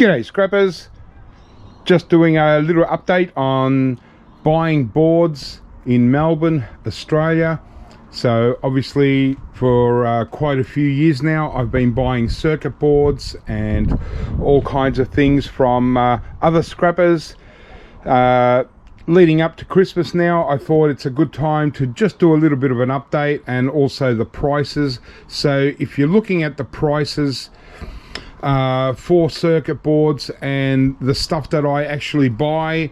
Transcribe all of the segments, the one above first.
G'day scrappers, just doing a little update on buying boards in Melbourne, Australia. So obviously for quite a few years now I've been buying circuit boards and all kinds of things from other scrappers. Leading up to Christmas now, I thought it's a good time to just do a little bit of an update and also the prices. So if you're looking at the prices for circuit boards and the stuff that I actually buy,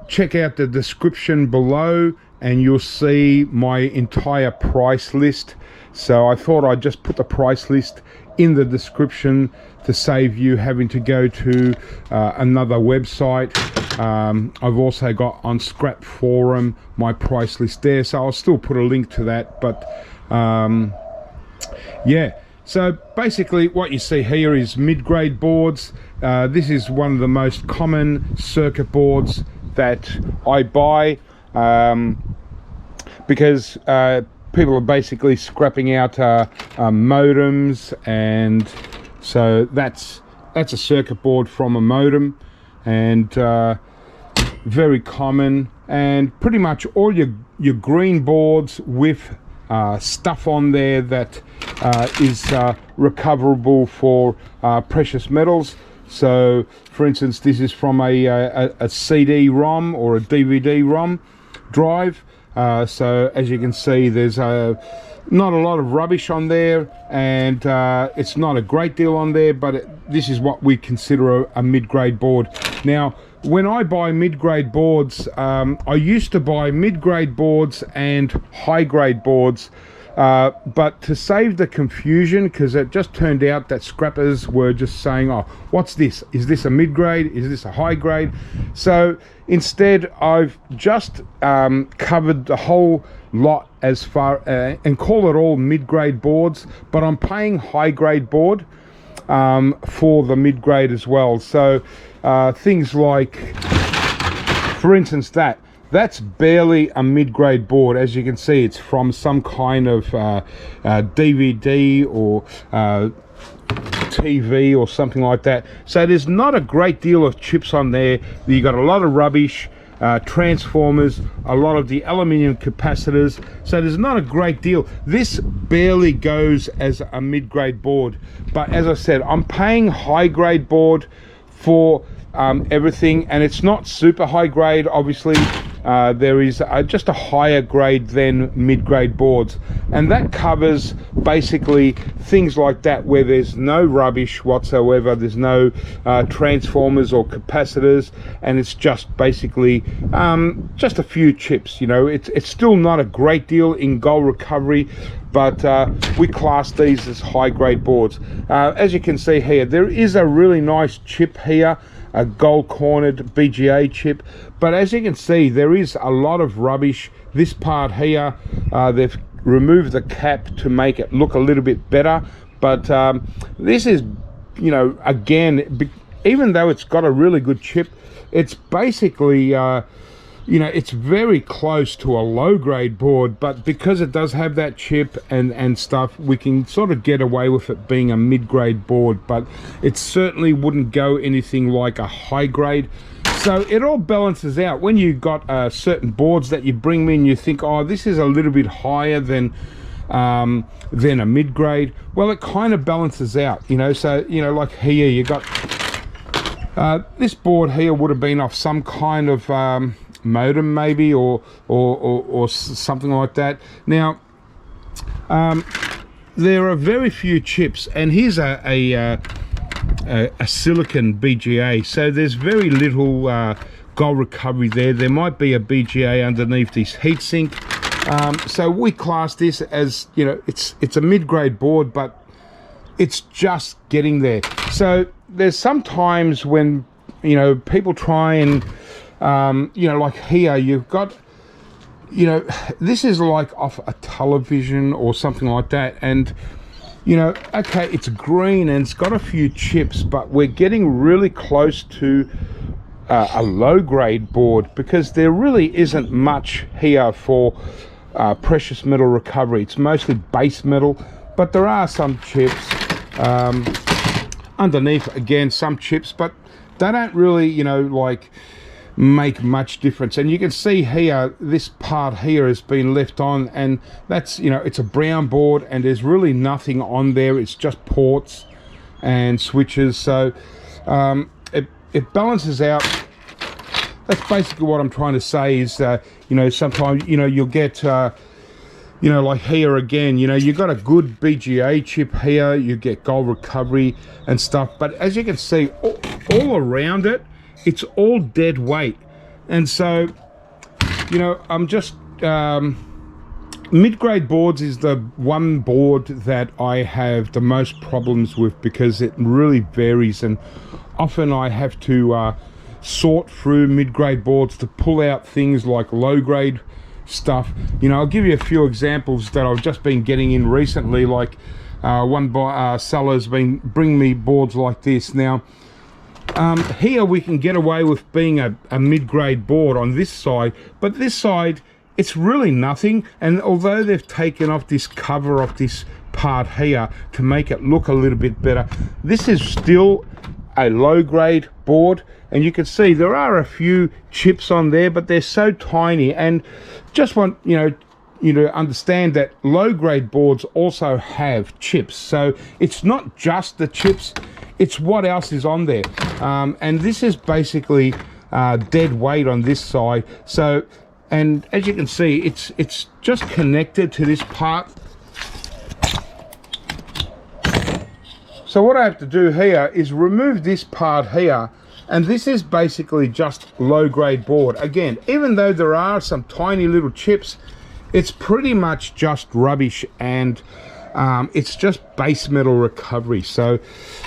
check out the description below and you'll see my entire price list. So I thought I'd just put the price list in the description to save you having to go to another website. I've also got on Scrap Forum my price list there, so I'll still put a link to that. But yeah, so basically what you see here is mid-grade boards. This is one of the most common circuit boards that I buy, because people are basically scrapping out modems, and so that's a circuit board from a modem, and very common. And pretty much all your green boards with stuff on there that is recoverable for precious metals. So for instance, this is from a CD-ROM or a DVD-ROM drive. So as you can see, there's not a lot of rubbish on there, and it's not a great deal on there, but this is what we consider a mid-grade board. Now when I buy mid-grade boards, I used to buy mid-grade boards and high-grade boards, but to save the confusion, because it just turned out that scrappers were just saying, oh, what's this? Is this a mid-grade? Is this a high-grade? So instead I've just covered the whole lot as far and call it all mid-grade boards, but I'm paying high-grade board for the mid-grade as well. So things like, for instance, that's barely a mid-grade board. As you can see, it's from some kind of DVD or TV or something like that. So there's not a great deal of chips on there. You got a lot of rubbish, transformers, a lot of the aluminium capacitors. So there's not a great deal. This barely goes as a mid-grade board, but as I said, I'm paying high-grade board for everything, and it's not super high grade. Obviously there is just a higher grade than mid-grade boards, and that covers basically things like that where there's no rubbish whatsoever, there's no transformers or capacitors, and it's just basically just a few chips. You know, it's still not a great deal in gold recovery, but we class these as high-grade boards. As you can see here, there is a really nice chip here, a gold cornered BGA chip, but as you can see, there is a lot of rubbish. This part here, they've removed the cap to make it look a little bit better, but this is, you know, again, even though it's got a really good chip, it's basically you know, it's very close to a low-grade board, but because it does have that chip and stuff, we can sort of get away with it being a mid-grade board, but it certainly wouldn't go anything like a high-grade. So it all balances out. When you got certain boards that you bring in, you think, oh, this is a little bit higher than a mid-grade. Well, it kind of balances out, you know. So, you know, like here you got this board here would have been off some kind of modem maybe, or something like that. Now there are very few chips, and here's a silicon BGA, so there's very little gold recovery there. There might be a BGA underneath this heatsink, so we class this as, you know, it's a mid-grade board, but it's just getting there. So there's some times when, you know, people try and you know, like here you've got, you know, this is like off a television or something like that, and you know, okay, it's green and it's got a few chips, but we're getting really close to a low grade board, because there really isn't much here for precious metal recovery. It's mostly base metal, but there are some chips. underneath again some chips, but they don't really, you know, like make much difference. And you can see here, this part here has been left on, and that's, you know, it's a brown board and there's really nothing on there. It's just ports and switches. So it balances out. That's basically what I'm trying to say is, you know, sometimes, you know, you'll get, you know, like here again, you know, you got a good BGA chip here, you get gold recovery and stuff. But as you can see, all around it, it's all dead weight. And so, you know, I'm just mid-grade boards is the one board that I have the most problems with, because it really varies, and often I have to sort through mid-grade boards to pull out things like low-grade stuff. You know, I'll give you a few examples that I've just been getting in recently. Like one seller's been bringing me boards like this. Now here we can get away with being a mid-grade board on this side, but this side it's really nothing. And although they've taken off this cover of this part here to make it look a little bit better, this is still a low-grade board. And you can see there are a few chips on there, but they're so tiny. And just want you to understand that low-grade boards also have chips. So it's not just the chips, it's what else is on there. And this is basically dead weight on this side. So, and as you can see, it's just connected to this part. So what I have to do here is remove this part here, and this is basically just low-grade board. Again, even though there are some tiny little chips, it's pretty much just rubbish, and it's just base metal recovery. So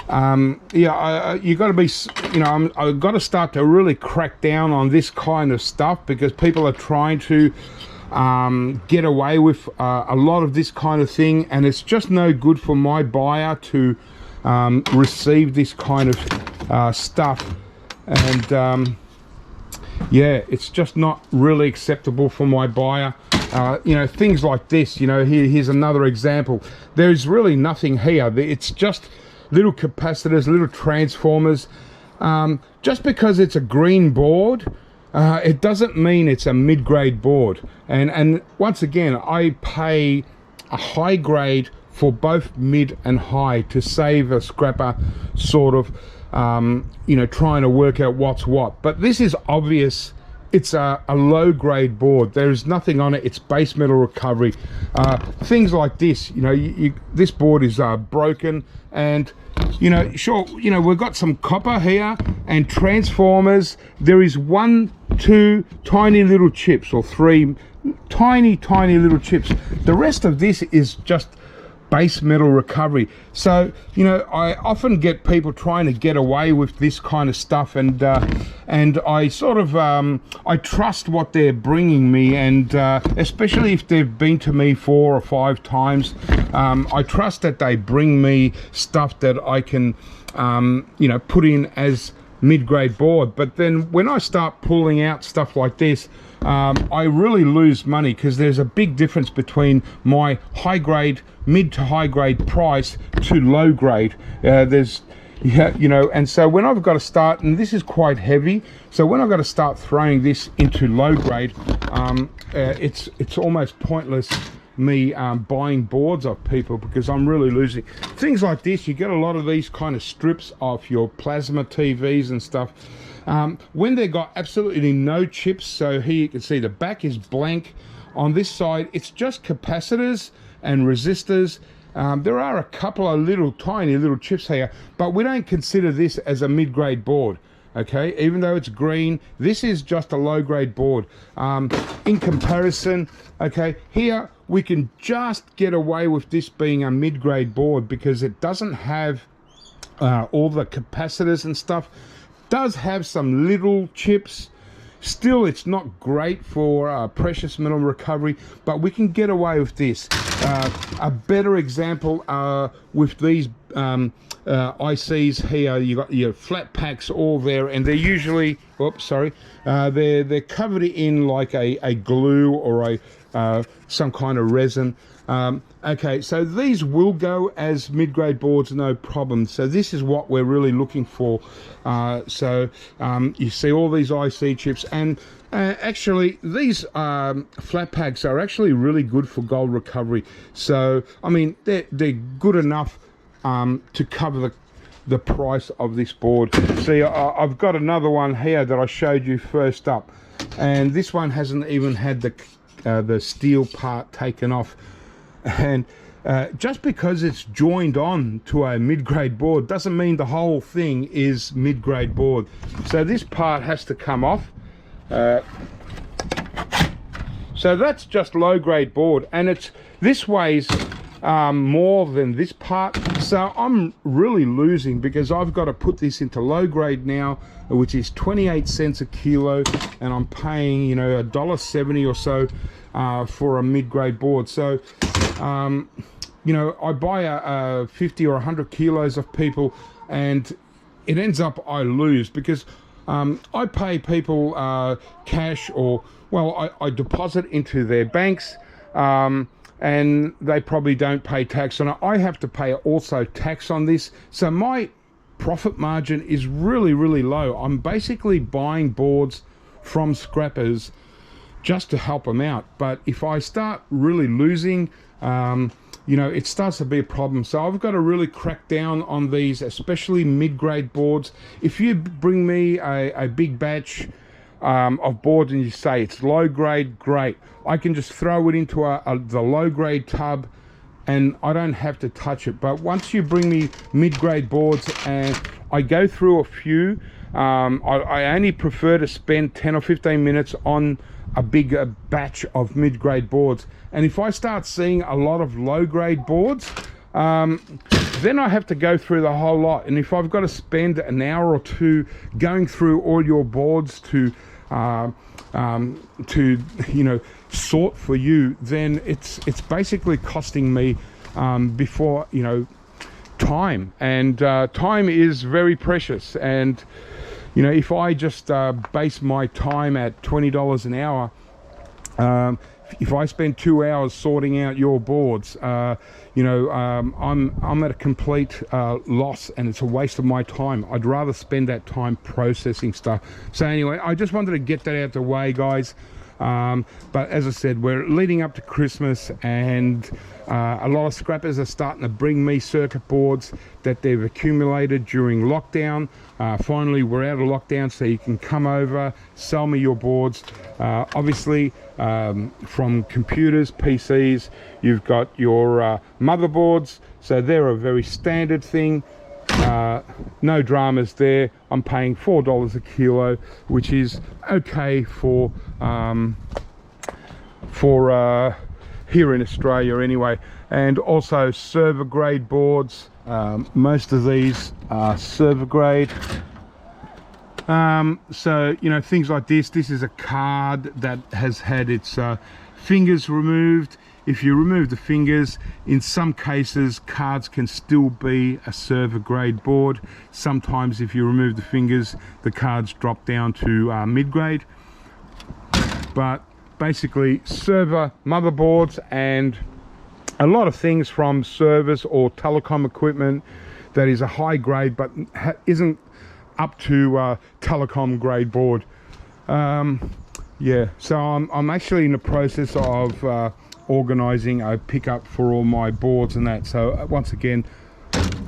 yeah, you got to be, you know, I've got to start to really crack down on this kind of stuff, because people are trying to get away with a lot of this kind of thing, and it's just no good for my buyer to receive this kind of stuff. And yeah, it's just not really acceptable for my buyer. You know, things like this, you know, here's another example. There's really nothing here. It's just little capacitors, little transformers. Just because it's a green board, it doesn't mean it's a mid-grade board. And once again, I pay a high grade for both mid and high to save a scrapper sort of, you know, trying to work out what's what. But this is obvious. It's a low-grade board. There is nothing on it. It's base metal recovery. Things like this, you know, this board is broken, and you know, sure, you know, we've got some copper here and transformers. There is 1, 2 tiny little chips, or 3 tiny little chips. The rest of this is just base metal recovery. So, you know, I often get people trying to get away with this kind of stuff, and I sort of I trust what they're bringing me, and especially if they've been to me 4 or 5 times, I trust that they bring me stuff that I can you know, put in as mid-grade board. But then when I start pulling out stuff like this, I really lose money, because there's a big difference between my high grade, mid to high grade price to low grade. There's, yeah, you know, and so when I've got to start, and this is quite heavy, so when I've got to start throwing this into low grade, it's almost pointless me buying boards off people, because I'm really losing. Things like this, you get a lot of these kind of strips off your plasma TVs and stuff, when they got absolutely no chips. So here you can see the back is blank. On this side, it's just capacitors and resistors. There are a couple of little tiny little chips here, but we don't consider this as a mid-grade board. Okay, even though it's green, this is just a low-grade board. In comparison, okay, here we can just get away with this being a mid-grade board, because it doesn't have all the capacitors and stuff. Does have some little chips. Still, it's not great for precious metal recovery, but we can get away with this. A better example with these ICs here, you got your flat packs all there, and they're usually, oops, sorry, they're covered in like a glue or some kind of resin. Okay, so these will go as mid-grade boards, no problem. So this is what we're really looking for. You see all these IC chips, and actually these flat packs are actually really good for gold recovery. So I mean, they're good enough to cover the price of this board. See, I've got another one here that I showed you first up, and this one hasn't even had the steel part taken off. And just because it's joined on to a mid-grade board doesn't mean the whole thing is mid-grade board. So this part has to come off. So that's just low-grade board, and this weighs more than this part. So I'm really losing, because I've got to put this into low grade now, which is 28 cents a kilo, and I'm paying, you know, $1.70 or so for a mid-grade board. So you know, I buy a 50 or 100 kilos of people, and it ends up I lose, because I pay people cash, or well, I deposit into their banks, and they probably don't pay tax on it. I have to pay also tax on this, so my profit margin is really, really low. I'm basically buying boards from scrappers just to help them out. But if I start really losing, you know, it starts to be a problem. So I've got to really crack down on these, especially mid-grade boards. If you bring me a big batch of boards and you say it's low grade, great. I can just throw it into the low grade tub, and I don't have to touch it. But once you bring me mid-grade boards, and I go through a few, I only prefer to spend 10 or 15 minutes on a bigger batch of mid-grade boards. And if I start seeing a lot of low-grade boards, then I have to go through the whole lot. And if I've got to spend an hour or two going through all your boards to you know, sort for you, then it's basically costing me before, you know, time. And time is very precious. And you know, if I just base my time at $20 an hour, if I spend 2 hours sorting out your boards, you know, I'm at a complete loss, and it's a waste of my time. I'd rather spend that time processing stuff. So anyway, I just wanted to get that out the way, guys. But as I said, we're leading up to Christmas, and a lot of scrappers are starting to bring me circuit boards that they've accumulated during lockdown. Finally, we're out of lockdown, so you can come over, sell me your boards. Obviously, from computers, PCs, you've got your motherboards, so they're a very standard thing. No dramas there. I'm paying $4 a kilo, which is okay for here in Australia anyway. And also server grade boards. Most of these are server grade. So you know, things like this is a card that has had its fingers removed. If you remove the fingers, in some cases cards can still be a server grade board. Sometimes if you remove the fingers, the cards drop down to mid-grade. But basically server motherboards and a lot of things from servers or telecom equipment that is a high grade but isn't up to telecom grade board. Yeah, so I'm actually in the process of organizing a pickup for all my boards and that. So once again,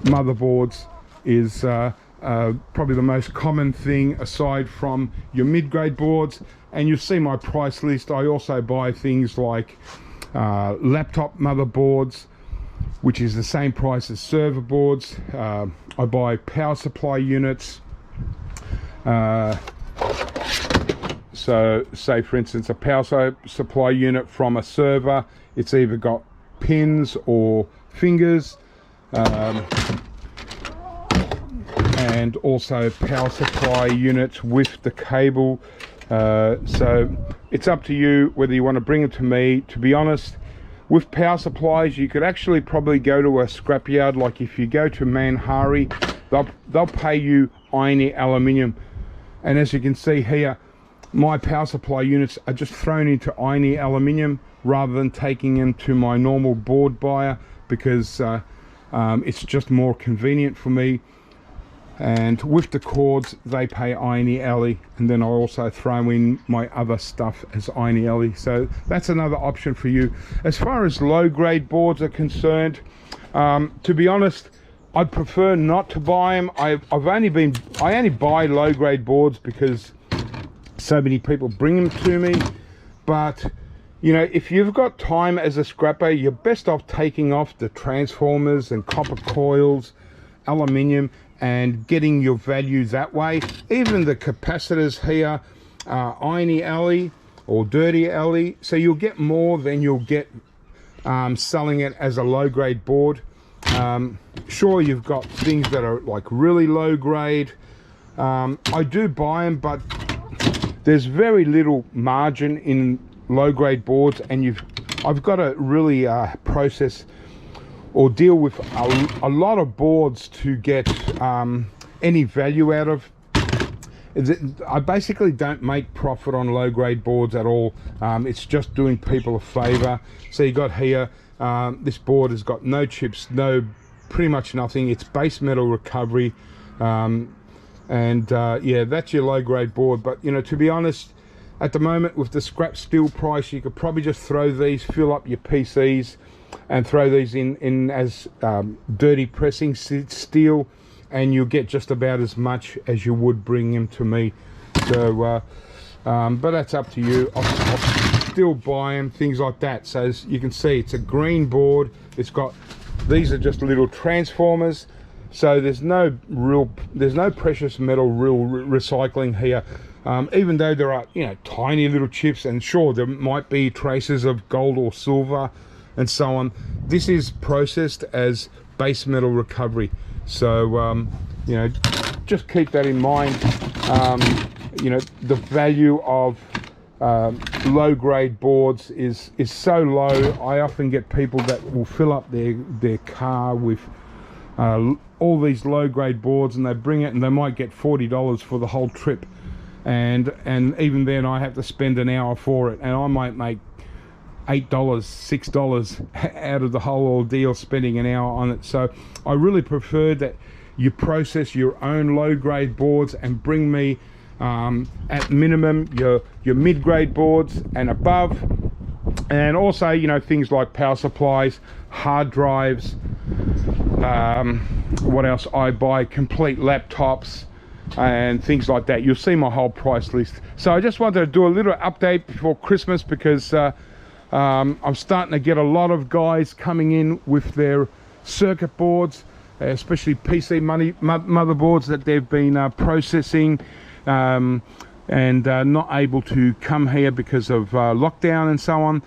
motherboards is probably the most common thing aside from your mid-grade boards. And you'll see my price list. I also buy things like laptop motherboards, which is the same price as server boards. I buy power supply units. So say for instance a power supply unit from a server, it's either got pins or fingers, and also power supply units with the cable. So it's up to you whether you want to bring it to me. To be honest, with power supplies you could actually probably go to a scrapyard. Like if you go to Manhari, they'll pay you iron aluminium, and as you can see here, my power supply units are just thrown into iron aluminium, rather than taking them to my normal board buyer, because it's just more convenient for me. And with the cords, they pay Iron Alley, and then I also throw in my other stuff as Iron Alley. So that's another option for you. As far as low grade boards are concerned, to be honest, I'd prefer not to buy them. I only buy low grade boards because so many people bring them to me. But you know, if you've got time as a scrapper, you're best off taking off the transformers and copper coils, aluminium, and getting your value that way. Even the capacitors here are Iron Alley or Dirty Alley, so you'll get more than you'll get selling it as a low grade board. Sure, you've got things that are like really low grade. I do buy them, but there's very little margin in low grade boards, and I've got to really process or deal with a lot of boards to get any value out of. I basically don't make profit on low grade boards at all. It's just doing people a favor. So you got here, this board has got no chips, pretty much nothing. It's base metal recovery, yeah, that's your low grade board. But you know, to be honest, at the moment with the scrap steel price, you could probably just throw these, fill up your PCs and throw these in as dirty pressing steel, and you'll get just about as much as you would bring them to me. So but that's up to you. I'll still buy them, things like that. So as you can see, it's a green board. It's got, these are just little transformers, so there's no precious metal recycling here. Even though there are, you know, tiny little chips, and sure, there might be traces of gold or silver and so on, this is processed as base metal recovery. So you know, just keep that in mind. You know, the value of low grade boards is so low. I often get people that will fill up their car with all these low grade boards, and they bring it and they might get $40 for the whole trip, and even then I have to spend an hour for it, and I might make $8, $6 out of the whole ordeal spending an hour on it. So I really prefer that you process your own low grade boards and bring me at minimum your mid-grade boards and above. And also, you know, things like power supplies, hard drives, what else I buy, complete laptops and things like that. You'll see my whole price list. So I just wanted to do a little update before Christmas, because I'm starting to get a lot of guys coming in with their circuit boards, especially PC motherboards that they've been processing and not able to come here because of lockdown and so on.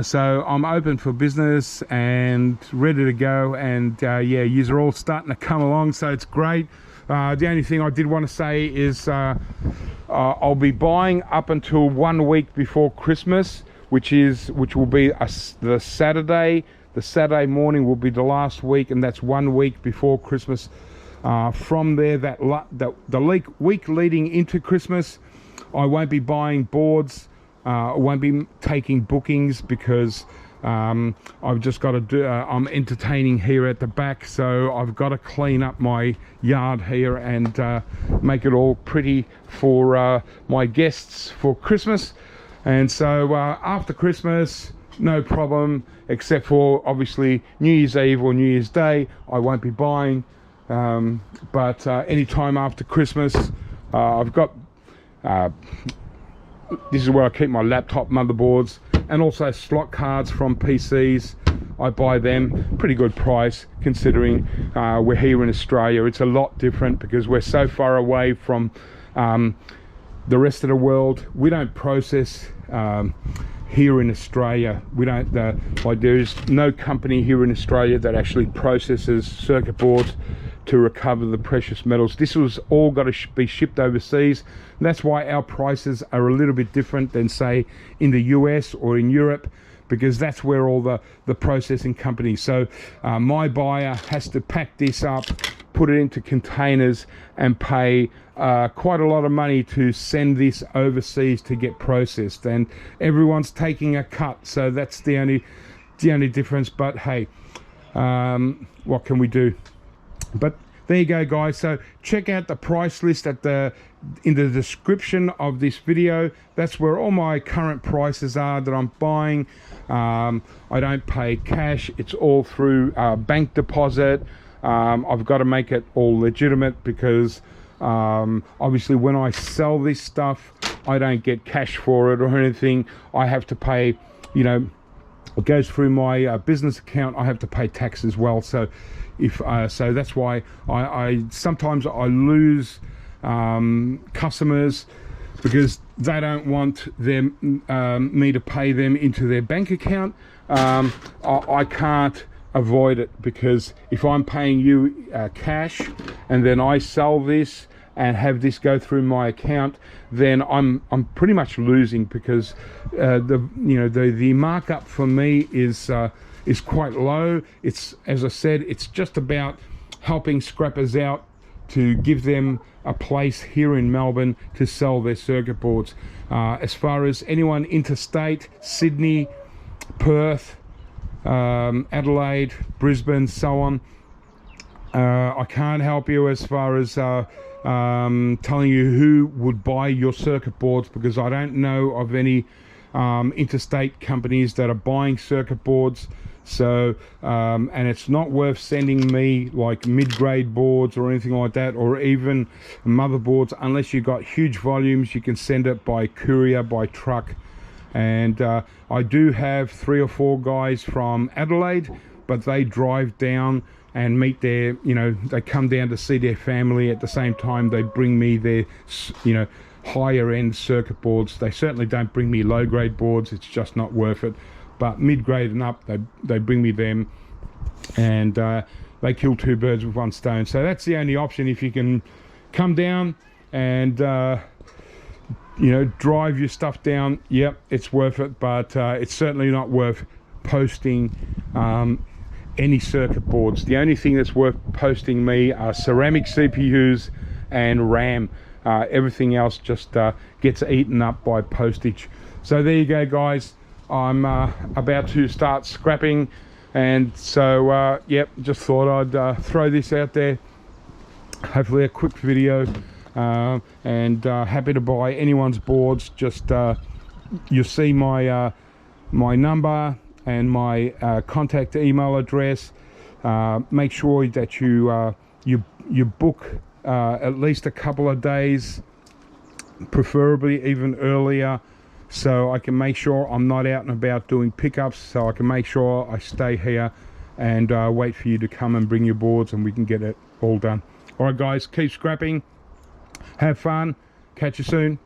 So I'm open for business and ready to go, and yeah, yous are all starting to come along, so it's great. The only thing I did want to say is I'll be buying up until 1 week before Christmas, which will be the Saturday. The Saturday morning will be the last week, and that's 1 week before Christmas. From there, the week leading into Christmas, I won't be buying boards. I won't be taking bookings, because I've just got to do, I'm entertaining here at the back, so I've got to clean up my yard here and make it all pretty for my guests for Christmas. And so after Christmas, no problem, except for obviously New Year's Eve or New Year's Day, I won't be buying. But any time after Christmas, I've got this is where I keep my laptop motherboards, and also slot cards from PCs. I buy them, pretty good price considering we're here in Australia. It's a lot different because we're so far away from the rest of the world. We don't process here in Australia. We don't like, there's no company here in Australia that actually processes circuit boards to recover the precious metals. This was all got to be shipped overseas. And that's why our prices are a little bit different than say in the US or in Europe, because that's where all the processing companies. So my buyer has to pack this up, put it into containers, and pay quite a lot of money to send this overseas to get processed, and everyone's taking a cut. So that's the only difference. But hey, what can we do? But there you go, guys. So check out the price list in the description of this video. That's where all my current prices are that I'm buying. I don't pay cash. It's all through bank deposit. I've got to make it all legitimate, because obviously when I sell this stuff, I don't get cash for it or anything. I have to pay, you know, it goes through my business account. I have to pay tax as well. So so that's why I sometimes I lose customers, because they don't want them me to pay them into their bank account. I can't avoid it, because if I'm paying you cash and then I sell this and have this go through my account, then I'm pretty much losing, because the markup for me is quite low. It's, as I said, it's just about helping scrappers out to give them a place here in Melbourne to sell their circuit boards. As far as anyone interstate, Sydney, Perth, Adelaide, Brisbane, so on, I can't help you as far as telling you who would buy your circuit boards, because I don't know of any interstate companies that are buying circuit boards. So and it's not worth sending me like mid-grade boards or anything like that, or even motherboards, unless you've got huge volumes. You can send it by courier, by truck. And I do have 3 or 4 guys from Adelaide, but they drive down and meet their, they come down to see their family. At the same time, they bring me their, higher end circuit boards. They certainly don't bring me low grade boards. It's just not worth it. But mid-grade and up, they bring me them, and they kill 2 birds with 1 stone. So that's the only option. If you can come down and drive your stuff down, yep, it's worth it. But it's certainly not worth posting any circuit boards. The only thing that's worth posting me are ceramic CPUs and RAM. Everything else just gets eaten up by postage. So there you go, guys. I'm about to start scrapping, and so yep, just thought I'd throw this out there. Hopefully a quick video, and happy to buy anyone's boards. Just you'll see my my number and my contact email address. Make sure that you book at least a couple of days, preferably even earlier, so I can make sure I'm not out and about doing pickups, so I can make sure I stay here and wait for you to come and bring your boards, and we can get it all done. All right, guys, keep scrapping, have fun, catch you soon.